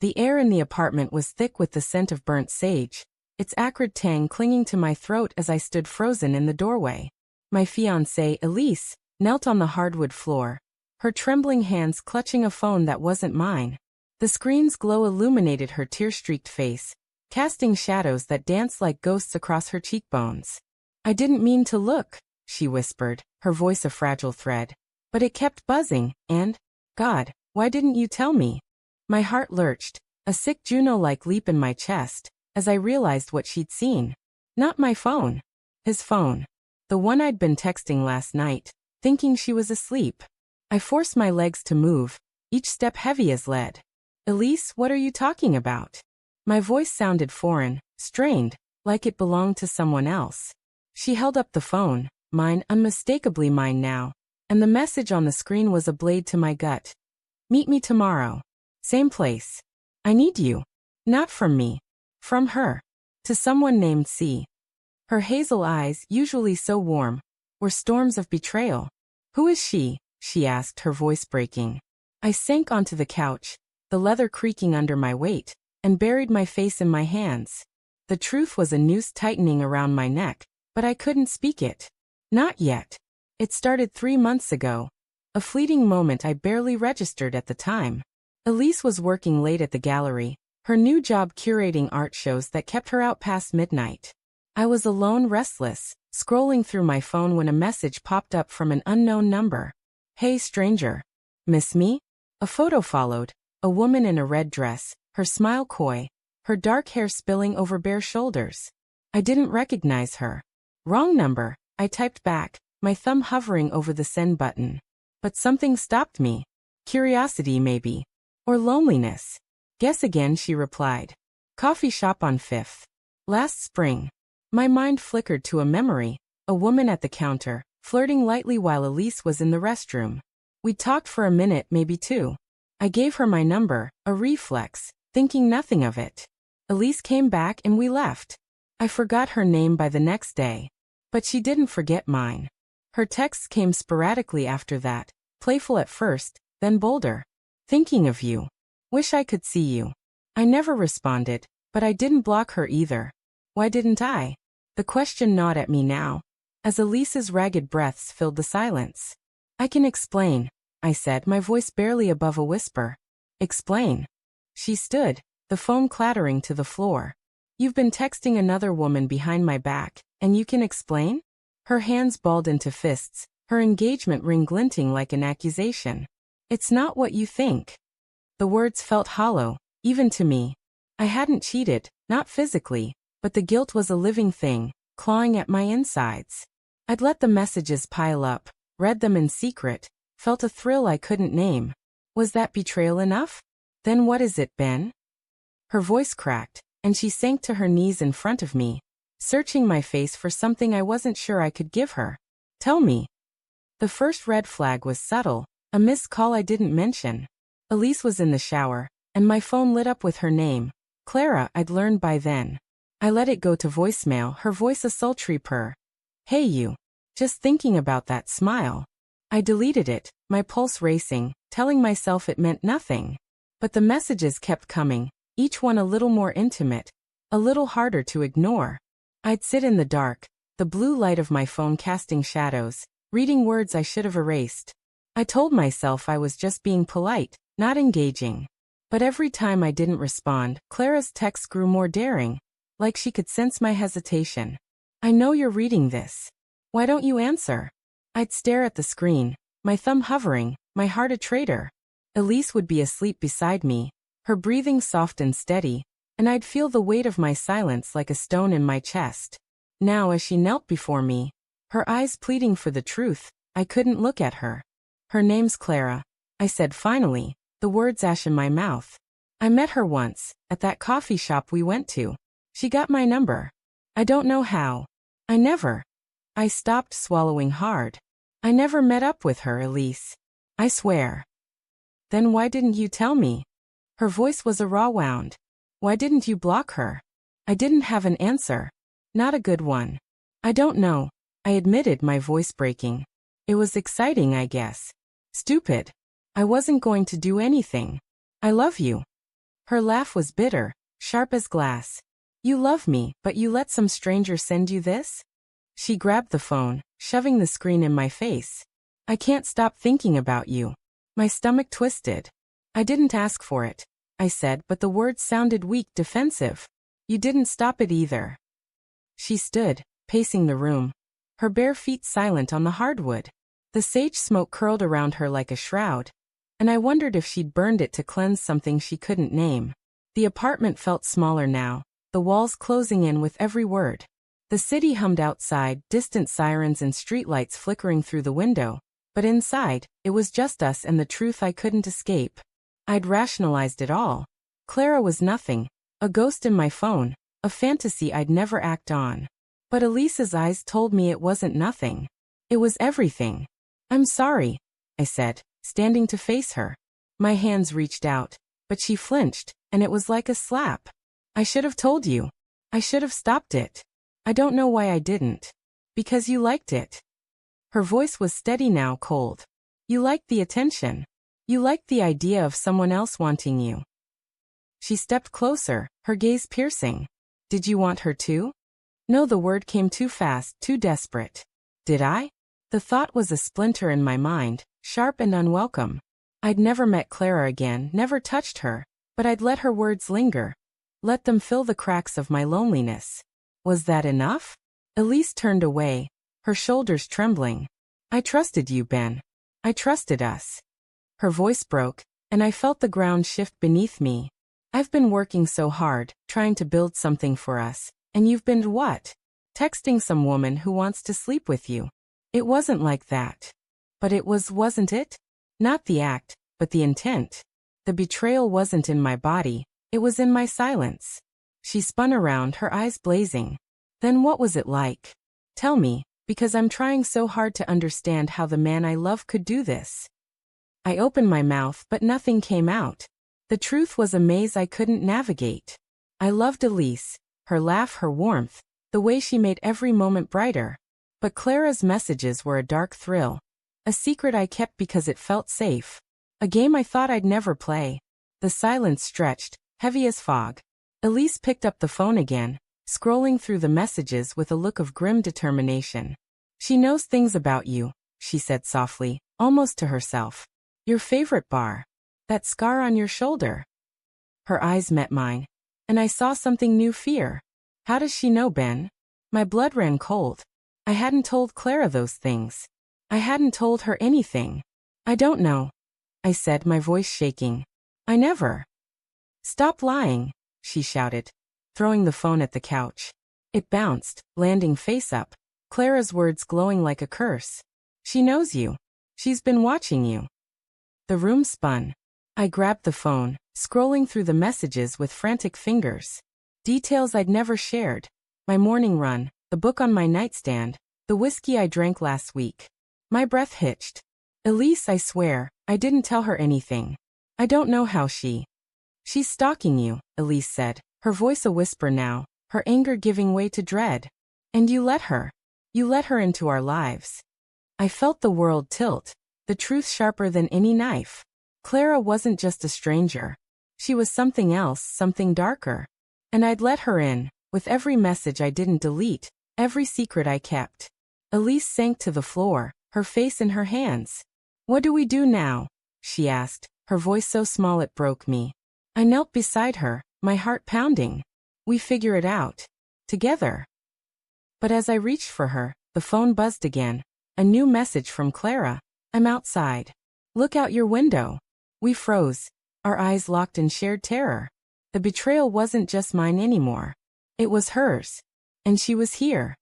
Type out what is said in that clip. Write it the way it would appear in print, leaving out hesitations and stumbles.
The air in the apartment was thick with the scent of burnt sage, its acrid tang clinging to my throat as I stood frozen in the doorway. My fiancée, Elise, knelt on the hardwood floor, her trembling hands clutching a phone that wasn't mine. The screen's glow illuminated her tear-streaked face, casting shadows that danced like ghosts across her cheekbones. "I didn't mean to look," she whispered, her voice a fragile thread. "But it kept buzzing, and, God, why didn't you tell me?" My heart lurched, a sick Juno-like leap in my chest, as I realized what she'd seen. Not my phone. His phone. The one I'd been texting last night, thinking she was asleep. I forced my legs to move, each step heavy as lead. "Elise, what are you talking about?" My voice sounded foreign, strained, like it belonged to someone else. She held up the phone, mine, unmistakably mine now, and the message on the screen was a blade to my gut. "Meet me tomorrow. Same place. I need you." Not from me. From her. To someone named C. Her hazel eyes, usually so warm, were storms of betrayal. "Who is she?" she asked, her voice breaking. I sank onto the couch, the leather creaking under my weight, and buried my face in my hands. The truth was a noose tightening around my neck, but I couldn't speak it. Not yet. It started 3 months ago. A fleeting moment I barely registered at the time. Elise was working late at the gallery, her new job curating art shows that kept her out past midnight. I was alone, restless, scrolling through my phone when a message popped up from an unknown number. "Hey stranger. Miss me?" A photo followed, a woman in a red dress, her smile coy, her dark hair spilling over bare shoulders. I didn't recognize her. "Wrong number," I typed back, my thumb hovering over the send button. But something stopped me. Curiosity maybe. Or loneliness. "Guess again," she replied. "Coffee shop on 5th. Last spring." My mind flickered to a memory, a woman at the counter, flirting lightly while Elise was in the restroom. We talked for a minute, maybe 2. I gave her my number, a reflex, thinking nothing of it. Elise came back and we left. I forgot her name by the next day. But she didn't forget mine. Her texts came sporadically after that, playful at first, then bolder. "Thinking of you. Wish I could see you." I never responded, but I didn't block her either. Why didn't I? The question gnawed at me now, as Elise's ragged breaths filled the silence. "I can explain," I said, my voice barely above a whisper. "Explain." She stood, the phone clattering to the floor. "You've been texting another woman behind my back, and you can explain?" Her hands balled into fists, her engagement ring glinting like an accusation. "It's not what you think." The words felt hollow, even to me. I hadn't cheated, not physically, but the guilt was a living thing, clawing at my insides. I'd let the messages pile up, read them in secret, felt a thrill I couldn't name. Was that betrayal enough? "Then what is it, Ben?" Her voice cracked, and she sank to her knees in front of me, searching my face for something I wasn't sure I could give her. "Tell me." The first red flag was subtle, a missed call I didn't mention. Elise was in the shower, and my phone lit up with her name. Clara, I'd learned by then. I let it go to voicemail, her voice a sultry purr. "Hey you. Just thinking about that smile." I deleted it, my pulse racing, telling myself it meant nothing. But the messages kept coming, each one a little more intimate, a little harder to ignore. I'd sit in the dark, the blue light of my phone casting shadows, reading words I should have erased. I told myself I was just being polite, not engaging. But every time I didn't respond, Clara's text grew more daring, like she could sense my hesitation. "I know you're reading this. Why don't you answer?" I'd stare at the screen, my thumb hovering, my heart a traitor. Elise would be asleep beside me, her breathing soft and steady, and I'd feel the weight of my silence like a stone in my chest. Now as she knelt before me, her eyes pleading for the truth, I couldn't look at her. "Her name's Clara," I said finally, the words ash in my mouth. "I met her once, at that coffee shop we went to. She got my number. I don't know how. I never." I stopped, swallowing hard. "I never met up with her, Elise. I swear." "Then why didn't you tell me?" Her voice was a raw wound. "Why didn't you block her?" I didn't have an answer. Not a good one. "I don't know," I admitted, my voice breaking. "It was exciting, I guess. Stupid. I wasn't going to do anything. I love you." Her laugh was bitter, sharp as glass. You love me, but you let some stranger send you this? She grabbed the phone, shoving the screen in my face. I can't stop thinking about you. My stomach twisted. I didn't ask for it, I said, but the words sounded weak, defensive. You didn't stop it either. She stood, pacing the room, her bare feet silent on the hardwood. The sage smoke curled around her like a shroud, and I wondered if she'd burned it to cleanse something she couldn't name. The apartment felt smaller now, the walls closing in with every word. The city hummed outside, distant sirens and streetlights flickering through the window, but inside, it was just us and the truth I couldn't escape. I'd rationalized it all. Clara was nothing, a ghost in my phone, a fantasy I'd never act on. But Elise's eyes told me it wasn't nothing. It was everything. I'm sorry, I said, standing to face her. My hands reached out, but she flinched, and it was like a slap. I should have told you. I should have stopped it. I don't know why I didn't. Because you liked it. Her voice was steady now, cold. You liked the attention. You liked the idea of someone else wanting you. She stepped closer, her gaze piercing. Did you want her too? No, the word came too fast, too desperate. Did I? The thought was a splinter in my mind, sharp and unwelcome. I'd never met Clara again, never touched her, but I'd let her words linger. Let them fill the cracks of my loneliness. Was that enough? Elise turned away, her shoulders trembling. I trusted you, Ben. I trusted us. Her voice broke, and I felt the ground shift beneath me. I've been working so hard, trying to build something for us, and you've been what? Texting some woman who wants to sleep with you. It wasn't like that. But it was, wasn't it? Not the act, but the intent. The betrayal wasn't in my body, it was in my silence. She spun around, her eyes blazing. Then what was it like? Tell me, because I'm trying so hard to understand how the man I love could do this. I opened my mouth, but nothing came out. The truth was a maze I couldn't navigate. I loved Elise, her laugh, her warmth, the way she made every moment brighter. But Clara's messages were a dark thrill. A secret I kept because it felt safe. A game I thought I'd never play. The silence stretched, heavy as fog. Elise picked up the phone again, scrolling through the messages with a look of grim determination. She knows things about you, she said softly, almost to herself. Your favorite bar. That scar on your shoulder. Her eyes met mine, and I saw something new, fear. How does she know, Ben? My blood ran cold. I hadn't told Clara those things. I hadn't told her anything. I don't know, I said, my voice shaking. I never. Stop lying, she shouted, throwing the phone at the couch. It bounced, landing face up, Clara's words glowing like a curse. She knows you. She's been watching you. The room spun. I grabbed the phone, scrolling through the messages with frantic fingers. Details I'd never shared. My morning run, the book on my nightstand, the whiskey I drank last week. My breath hitched. Elise, I swear, I didn't tell her anything. I don't know how she. She's stalking you, Elise said, her voice a whisper now, her anger giving way to dread. And you let her. You let her into our lives. I felt the world tilt, the truth sharper than any knife. Clara wasn't just a stranger. She was something else, something darker. And I'd let her in, with every message I didn't delete, every secret I kept. Elise sank to the floor, her face in her hands. What do we do now? She asked, her voice so small it broke me. I knelt beside her, my heart pounding. We figure it out. Together. But as I reached for her, the phone buzzed again. A new message from Clara. I'm outside. Look out your window. We froze, our eyes locked in shared terror. The betrayal wasn't just mine anymore. It was hers. And she was here.